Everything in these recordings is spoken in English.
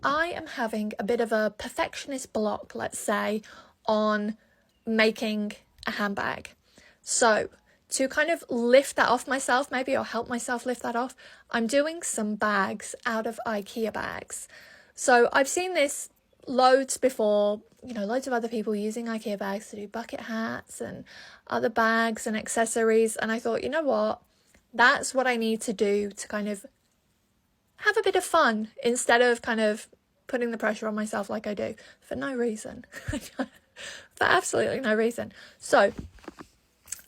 I am having a bit of a perfectionist block, let's say, on making a handbag. So to kind of lift that off myself, maybe, or help myself lift that off, I'm doing some bags out of IKEA bags. So I've seen this loads before, you know, loads of other people using IKEA bags to do bucket hats and other bags and accessories. And I thought, you know what, that's what I need to do to kind of have a bit of fun instead of kind of putting the pressure on myself like I do for no reason. For absolutely no reason. So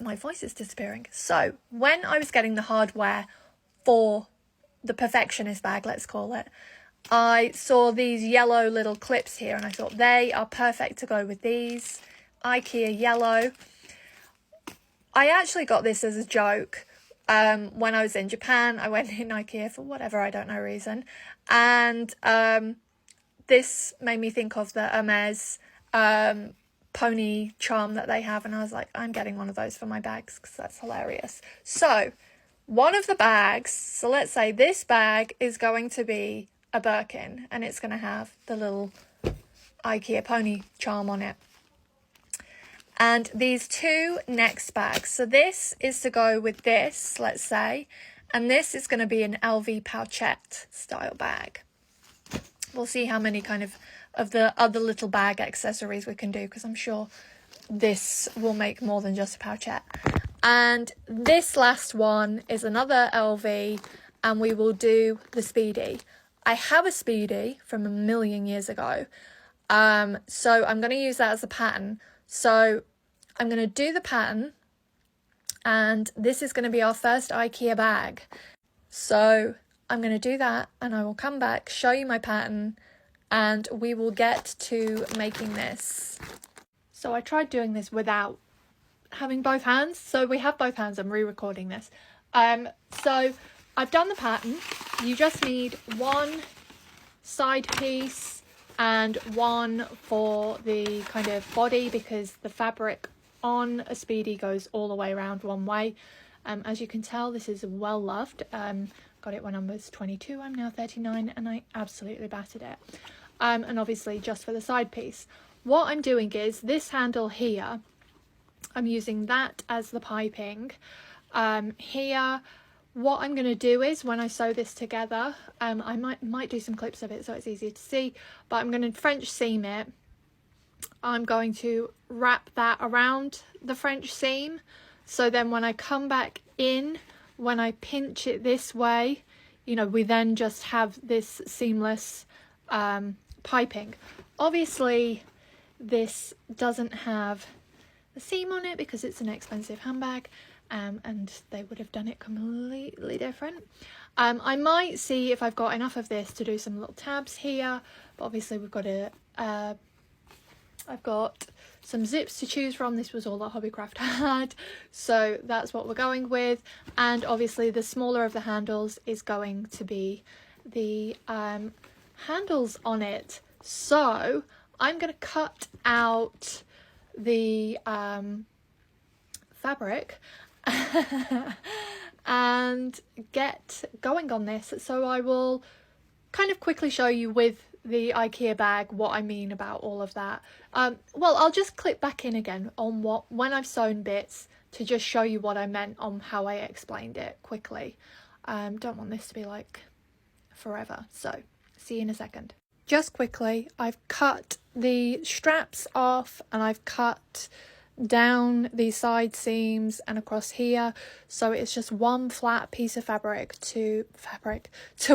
my voice is disappearing. So when I was getting the hardware for the perfectionist bag, let's call it, I saw these yellow little clips here and I thought they are perfect to go with these. IKEA yellow. I actually got this as a joke. When I was in Japan, I went in IKEA for whatever, I don't know reason. And this made me think of the Hermes pony charm that they have. And I was like, I'm getting one of those for my bags because that's hilarious. So one of the bags, so let's say this bag is going to be a Birkin and it's going to have the little IKEA pony charm on it. And these two next bags, so this is to go with this, let's say, and this is going to be an LV Pouchette style bag. We'll see how many kind of the other little bag accessories we can do, because I'm sure this will make more than just a pouchette. And this last one is another LV, and we will do the Speedy. I have a Speedy from a million years ago, so I'm going to use that as a pattern. So I'm going to do the pattern, and this is going to be our first IKEA bag. So I'm going to do that, and I will come back, show you my pattern, and we will get to making this. So I tried doing this without having both hands. So we have both hands. I'm re-recording this. So I've done the pattern. You just need one side piece and one for the kind of body, because the fabric on a Speedy goes all the way around one way. As you can tell, this is well loved. Got it when I was 22. I'm now 39 and I absolutely battered it. And obviously just for the side piece. What I'm doing is this handle here, I'm using that as the piping. Here, what I'm going to do is when I sew this together, I might do some clips of it so it's easier to see, but I'm going to French seam it. I'm going to wrap that around the French seam, so then when I come back in, when I pinch it this way, you know, we then just have this seamless piping. Obviously this doesn't have the seam on it because it's an expensive handbag, and they would have done it completely different. I might see if I've got enough of this to do some little tabs here, but obviously we've got I've got some zips to choose from. This was all that Hobbycraft had, so that's what we're going with. And obviously the smaller of the handles is going to be the handles on it. So I'm going to cut out the fabric and get going on this. So I will kind of quickly show you with the IKEA bag what I mean about all of that. Well, I'll just clip back in again on when I've sewn bits to just show you what I meant on how I explained it quickly. Don't want this to be like forever, so see you in a second. Just quickly, I've cut the straps off and I've cut down the side seams and across here, so it's just one flat piece of fabric to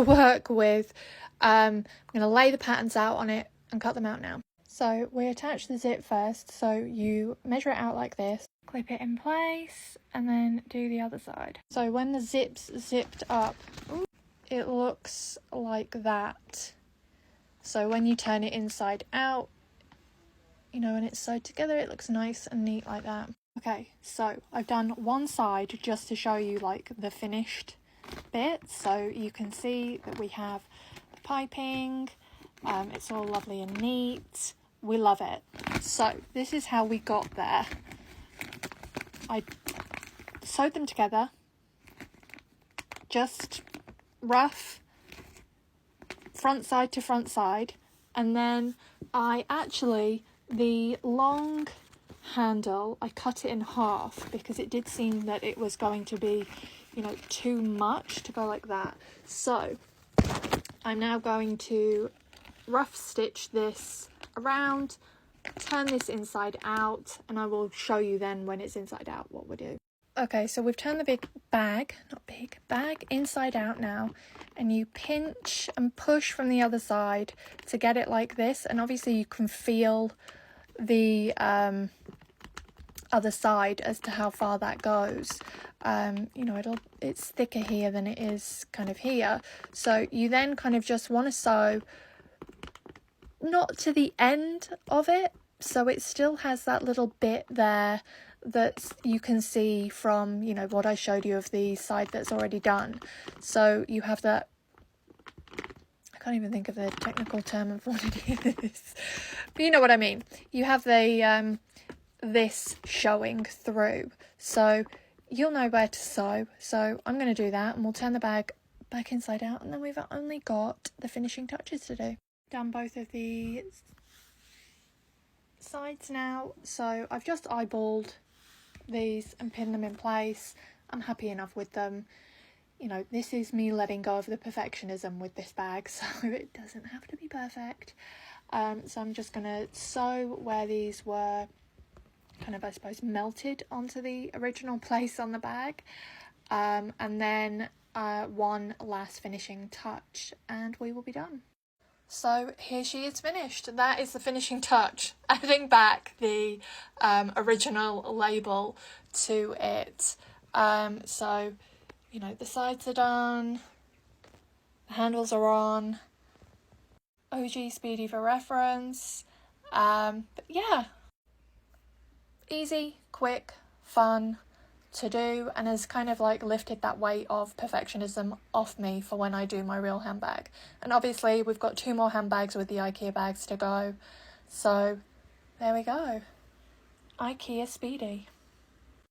work with. I'm going to lay the patterns out on it and cut them out now. So we attach the zip first, so you measure it out like this, clip it in place, and then do the other side. So when the zip's zipped up, it looks like that. So when you turn it inside out, you know, when it's sewed together, it looks nice and neat like that. Okay, so I've done one side just to show you like the finished bit, so you can see that we have the piping. It's all lovely and neat. We love it. So this is how we got there. I sewed them together, just rough front side to front side, and then the long handle, I cut it in half because it did seem that it was going to be, you know, too much to go like that. So I'm now going to rough stitch this around, turn this inside out, and I will show you then when it's inside out what we'll do. Okay, so we've turned the bag inside out now, and you pinch and push from the other side to get it like this, and obviously you can feel the other side as to how far that goes. You know, it's thicker here than it is kind of here, so you then kind of just want to sew not to the end of it, so it still has that little bit there that you can see from, you know, what I showed you of the side that's already done. So you have that, I can't even think of the technical term of what it is, but you know what I mean. You have the this showing through, so you'll know where to sew. So I'm going to do that, and we'll turn the bag back inside out, and then we've only got the finishing touches to do. Done both of the sides now, so I've just eyeballed these and pinned them in place. I'm happy enough with them. You know, this is me letting go of the perfectionism with this bag, so it doesn't have to be perfect. So I'm just gonna sew where these were kind of, I suppose, melted onto the original place on the bag, and then one last finishing touch, and we will be done. So here she is finished. That is the finishing touch, adding back the original label to it. So, you know, the sides are done, the handles are on, OG Speedy for reference. But yeah, easy, quick, fun to do, and has kind of like lifted that weight of perfectionism off me for when I do my real handbag. And obviously we've got 2 more handbags with the IKEA bags to go, so there we go. IKEA Speedy.